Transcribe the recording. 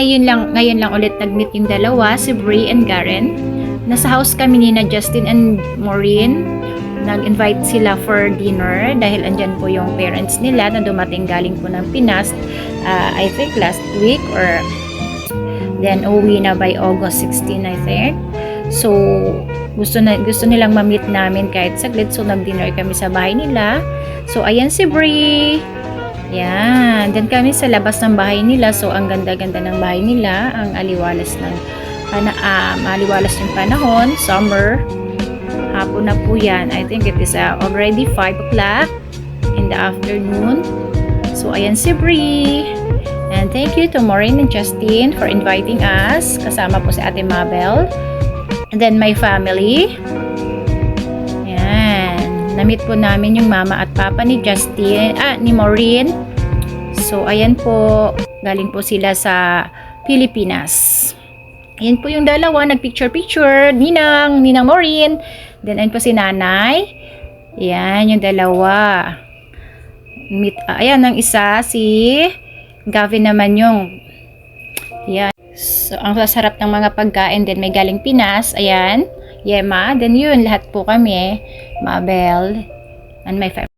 ngayon lang ulit nag-meet yung dalawa, si Brie and Garen. Nasa house kami ni na Justin and Maureen. Nag-invite sila for dinner dahil andyan po yung parents nila na dumating galing po ng Pinas. I think last week or then uwi na by August 16, I think. So, gusto nilang ma-meet namin kahit saglit. So, nag-dinner kami sa bahay nila. So, ayan si Brie. Yan. Then kami sa labas ng bahay nila. So, ang ganda-ganda ng bahay nila. Ang aliwalas yung panahon. Summer. Hapon na po yan. I think it is already 5 o'clock in the afternoon. So, ayan si Brie. And thank you to Maureen and Justin for inviting us. Kasama po si Ate Mabel. And then my family. Ayan. Na-meet po namin yung mama at papa ni Justin, ni Maureen. So, ayan po. Galing po sila sa Pilipinas. Ayan po yung dalawa. Nag-picture-picture. Ninang Maureen. Then, ayan po si nanay. Ayan, yung dalawa. Ayan, ang isa, si Gavin naman yung. Ayan. So, ang sasarap ng mga pagkain. Then, may galing Pinas. Ayan. Yema. Then, yun, lahat po kami. Mabel. And my family.